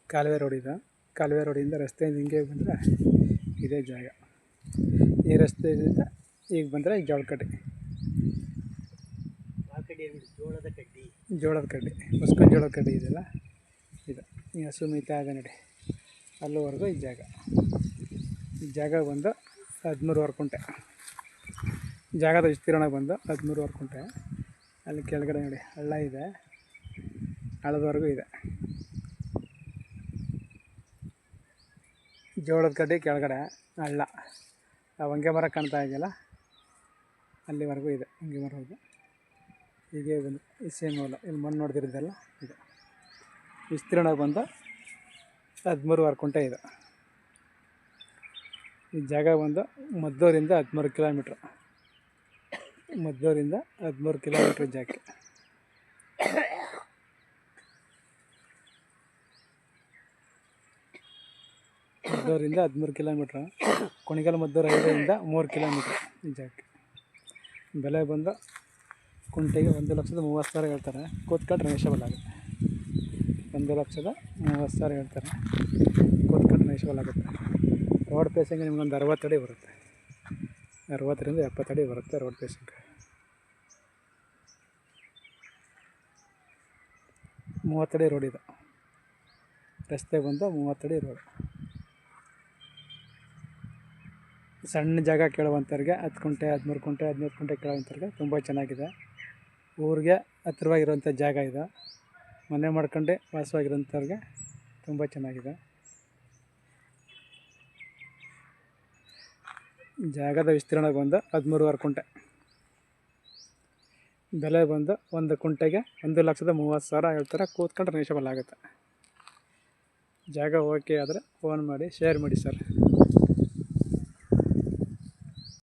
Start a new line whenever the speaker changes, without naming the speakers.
ಕಾಲುವೆ ರೋಡ್ ಇದೆ. ಕಾಲುವೆ ರೋಡಿಂದ ರಸ್ತೆಯಿಂದ ಹಿಂಗೆ ಬಂದರೆ ಇದೇ ಜಾಗ. ಈ ರಸ್ತೆಯಿಂದ ಈಗ ಬಂದರೆ ಜೋಳದ ಕಡ್ಡಿ ಹೊಸ್ಕೊಂಡು ಜೋಳದ ಕಡ್ಡಿ ಇದೆಯಲ್ಲ ಇದು. ಈಗ ಹಸು ಮೇಯ್ತಾ ಇದೆ ನೋಡಿ, ಅಲ್ಲಿವರೆಗೂ ಈ ಜಾಗ ಬಂದು 13 ಕುಂಟೆ. ಜಾಗದ ವಿಸ್ತೀರ್ಣ ಬಂದು 13 ಕುಂಟೆ. ಅಲ್ಲಿ ಕೆಳಗಡೆ ನೋಡಿ ಹಳ್ಳ ಇದೆ, ಹಳ್ಳದವರೆಗೂ ಇದೆ. ಜೋಳದ ಕಡ್ಡಿ ಕೆಳಗಡೆ ಹಳ್ಳ, ಆ ಹೊಂಗೆ ಮರ ಕಾಣ್ತಾ ಇದೆಯಲ್ಲ ಅಲ್ಲಿವರೆಗೂ ಇದೆ. ಹೊಂಗೆ ಮರವರೆಗೂ ಹೀಗೆ ಬಂದು ಈ ಸೇಮ್ ಹೊಲ, ಇಲ್ಲಿ ಮಣ್ಣು ನೋಡ್ತಿರೋದಲ್ಲ ಇದು. ವಿಸ್ತೀರ್ಣ ಬಂದು 13 ಕುಂಟೆ ಇದೆ. ಈ ಜಾಗ ಬಂದು ಮದ್ದೂರಿಂದ 13 ಕಿಲೋಮೀಟ್ರ್. ಮದ್ದೂರಿಂದ 13 ಕಿಲೋಮೀಟ್ರ್ ಜಾಗಕ್ಕೆ. ಮದ್ದೂರಿಂದ 13 ಕಿಲೋಮೀಟ್ರ್. ಕುಣಿಗಲ್ ಮದ್ದೂರು ಹೈವೇಯಿಂದ 3 ಕಿಲೋಮೀಟ್ರ್ ಈ ಜಾಗಕ್ಕೆ. ಬೆಲೆ ಬಂದು ಕುಂಟೆಗೆ 1,30,000 ಹೇಳ್ತಾರೆ. ಕೂತ್ಕೊಂಡ್ರೆ ನೇಷಬಲ್ ಆಗುತ್ತೆ. 1,30,30,000 ಹೇಳ್ತಾರೆ. ಕೂತ್ಕೊಂಡ್ರೆ ನೇಷಬಲ್ ಆಗುತ್ತೆ. ರೋಡ್ ಪೇಸಿಂಗ್ ನಿಮ್ಗೊಂದು 60 ಅಡಿ ಬರುತ್ತೆ. 60ರಿಂದ 70 ಅಡಿ ಬರುತ್ತೆ ರೋಡ್ ಪೇಸಿಂಗ್. 30 ಅಡಿ ರೋಡ್ ಇದು. ರಸ್ತೆ ಬಂದು 30 ಅಡಿ ರೋಡ್. ಸಣ್ಣ ಜಾಗ ಕೇಳುವಂಥವ್ರಿಗೆ 10 ಕುಂಟೆ 13 ಕುಂಟೆ 15 ಕುಂಟೆ ಕೇಳುವಂಥವ್ರಿಗೆ ತುಂಬ ಚೆನ್ನಾಗಿದೆ. ಊರಿಗೆ ಹತ್ತಿರವಾಗಿರುವಂಥ ಜಾಗ ಇದು. ಮನೆ ಮಾಡ್ಕೊಂಡು ವಾಸವಾಗಿರೋಂಥವ್ರಿಗೆ ತುಂಬ ಚೆನ್ನಾಗಿದೆ. ಜಾಗದ ವಿಸ್ತೀರ್ಣ ಬಂದು 13 ಕುಂಟೆ. ಬೆಲೆ ಬಂದು 1 ಕುಂಟೆಗೆ 1,30,000 ಹೇಳ್ತಾರೆ. ಕೂತ್ಕೊಂಡ್ರೆ ನೇಷಬಲ್ ಆಗುತ್ತೆ. ಜಾಗ ಓಕೆ ಆದರೆ ಫೋನ್ ಮಾಡಿ, ಶೇರ್ ಮಾಡಿ ಸರ್.